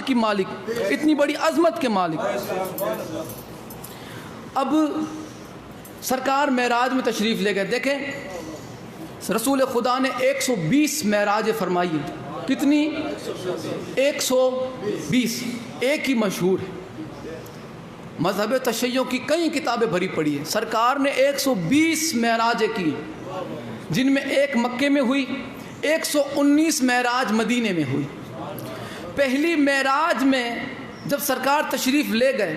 کی مالک، اتنی بڑی عظمت کے مالک۔ اب سرکار معراج میں تشریف لے گئے۔ دیکھیں رسول خدا نے 120 معراج فرمائی ہیں۔ کتنی؟ 120۔ ایک ہی مشہور ہے، مذہب تشیع کی کئی کتابیں بھری پڑی ہیں۔ سرکار نے 120 معراج کی، جن میں ایک مکے میں ہوئی، 119 معراج مدینے میں ہوئی۔ پہلی معراج میں جب سرکار تشریف لے گئے،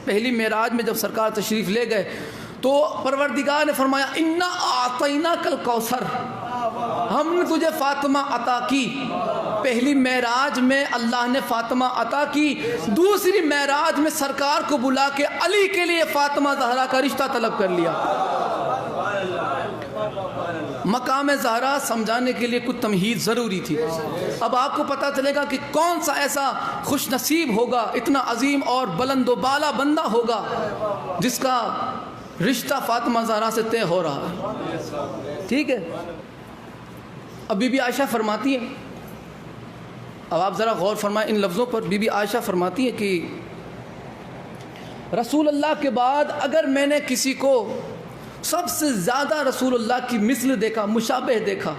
پہلی معراج میں جب سرکار تشریف لے گئے تو پروردگار نے فرمایا انا اعطیناک الکوثر، ہم نے تجھے فاطمہ عطا کی۔ پہلی معراج میں اللہ نے فاطمہ عطا کی، دوسری معراج میں سرکار کو بلا کے علی کے لیے فاطمہ زہرا کا رشتہ طلب کر لیا۔ مقام زہرا سمجھانے کے لیے کچھ تمہید ضروری تھی۔ اب آپ کو پتہ چلے گا کہ کون سا ایسا خوش نصیب ہوگا، اتنا عظیم اور بلند و بالا بندہ ہوگا جس کا رشتہ فاطمہ زہرا سے طے ہو رہا ہے۔ ٹھیک ہے، اب بی بی عائشہ فرماتی ہیں، اب آپ ذرا غور فرمائیں ان لفظوں پر۔ بی بی عائشہ فرماتی ہے کہ رسول اللہ کے بعد اگر میں نے کسی کو سب سے زیادہ رسول اللہ کی مثل دیکھا، مشابہ دیکھا،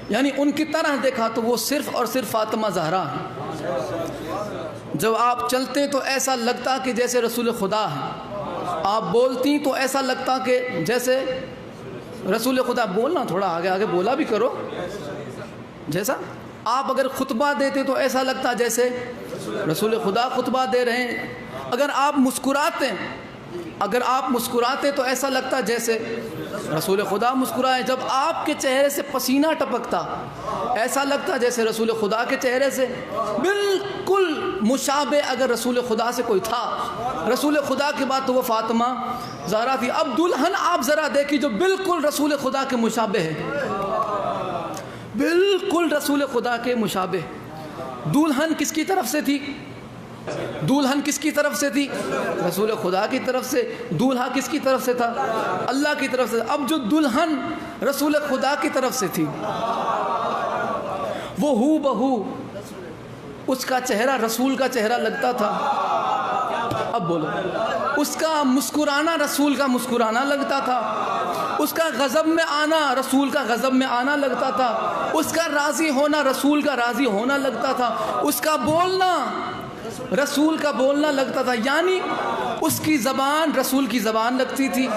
یعنی ان کی طرح دیکھا، تو وہ صرف اور صرف فاطمہ زہرا ہے۔ جب آپ چلتے تو ایسا لگتا کہ جیسے رسول خدا ہے، آپ بولتی تو ایسا لگتا کہ جیسے رسول خدا۔ بولنا تھوڑا آگے آگے بولا بھی کرو، جیسا آپ اگر خطبہ دیتے تو ایسا لگتا جیسے رسول خدا خطبہ دے رہے ہیں۔ اگر آپ مسکراتے تو ایسا لگتا جیسے رسول خدا مسکرائے۔ جب آپ کے چہرے سے پسینہ ٹپکتا ایسا لگتا جیسے رسول خدا کے چہرے سے بالکل مشابہ اگر رسول خدا سے کوئی تھا رسول خدا کے بعد تو وہ فاطمہ زہرا تھی۔ اب دلہن آپ ذرا دیکھیں جو بالکل رسول خدا کے مشابہ ہے، بالکل رسول خدا کے مشابہ۔ دلہن کس کی طرف سے تھی؟ دولہن کس کی طرف سے تھی؟ رسول خدا کی طرف سے۔ دولہا کس کی طرف سے تھا؟ اللہ کی طرف سے۔ اب جو دلہن رسول خدا کی طرف سے تھی وہ ہو بہو اس کا چہرہ رسول کا چہرہ لگتا تھا۔ اب بولو، اس کا مسکرانا رسول کا مسکرانا لگتا تھا، اس کا غضب میں آنا رسول کا غضب میں آنا لگتا تھا، اس کا راضی ہونا رسول کا راضی ہونا لگتا تھا، اس کا بولنا رسول کا بولنا لگتا تھا، یعنی اس کی زبان رسول کی زبان لگتی تھی،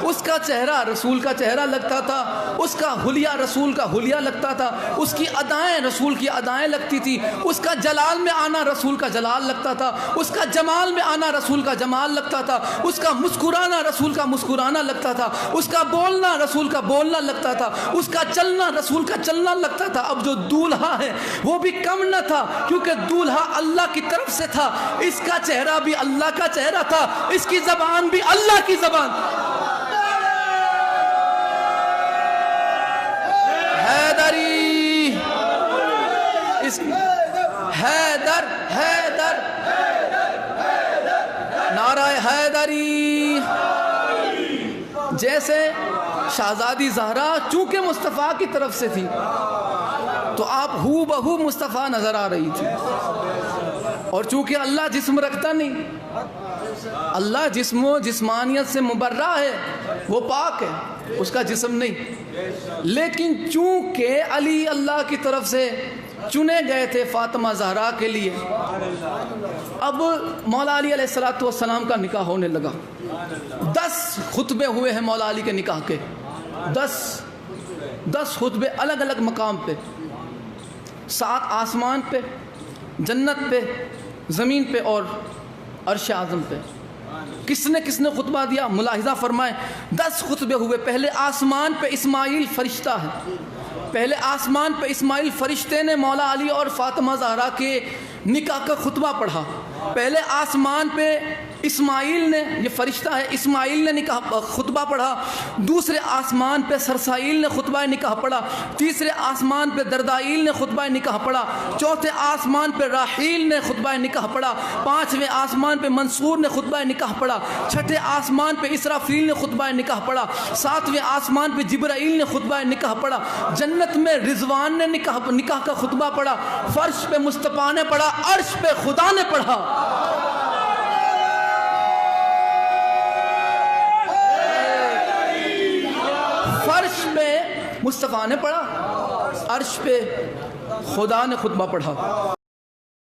اس کا چہرہ رسول کا چہرہ لگتا تھا، اس کا حلیہ رسول کا حلیہ لگتا تھا، اس کی ادائیں رسول کی ادائیں لگتی تھی، اس کا جلال میں آنا رسول کا جلال لگتا تھا، اس کا جمال میں آنا رسول کا جمال لگتا تھا، اس کا مسکرانا رسول کا مسکرانا لگتا تھا، اس کا بولنا رسول کا بولنا لگتا تھا، اس کا چلنا رسول کا چلنا لگتا تھا۔ اب جو دولہا ہے وہ بھی کم نہ تھا، کیونکہ دولہا اللہ کی طرف سے تھا، اس کا چہرہ بھی اللہ کا چہرہ تھا، اس کی زبان بھی اللہ کی زبان۔ حیدری، حیدر حیدر نعرہ حیدری۔ جیسے شہزادی زہرا چونکہ مصطفیٰ کی طرف سے تھی تو آپ ہو بہو مصطفیٰ نظر آ رہی تھی، اور چونکہ اللہ جسم رکھتا نہیں، اللہ جسم و جسمانیت سے مبرہ ہے، وہ پاک ہے، اس کا جسم نہیں، لیکن چونکہ علی اللہ کی طرف سے چنے گئے تھے فاطمہ زہرا کے لیے۔ اب مولا علی علیہ السلام کا نکاح ہونے لگا۔ 10 خطبے ہوئے ہیں مولا علی کے نکاح کے، 10 خطبے الگ الگ مقام پہ، 7 آسمان پہ، جنت پہ، زمین پہ اور عرش اعظم پہ۔ کس نے خطبہ دیا؟ ملاحظہ فرمائیں، 10 خطبے ہوئے۔ پہلے آسمان پہ اسماعیل فرشتہ ہے، پہلے آسمان پہ اسماعیل فرشتے نے مولا علی اور فاطمہ زہرا کے نکاح کا خطبہ پڑھا۔ پہلے آسمان پہ اسماعیل نے، یہ فرشتہ ہے، اسماعیل نے نکاح خطبہ پڑھا، دوسرے آسمان پہ سرسائیل نے خطبہ نکاح پڑھا، تیسرے آسمان پہ دردائیل نے خطبہ نکاح پڑھا، چوتھے آسمان پہ راحیل نے خطبہ نکاح پڑھا، پانچویں آسمان پہ منصور نے خطبہ نکاح پڑھا، چھٹے آسمان پہ اسرافیل نے خطبہ نکاح پڑھا، ساتویں آسمان پہ جبرائیل نے خطبہ نکاح پڑھا، جنت میں رضوان نے نکاح کا خطبہ پڑھا، فرش پہ مصطفیٰ نے پڑھا، عرش پہ خدا نے پڑھا۔ فرش پہ مصطفیٰ نے پڑھا، عرش پہ خدا نے خطبہ پڑھا۔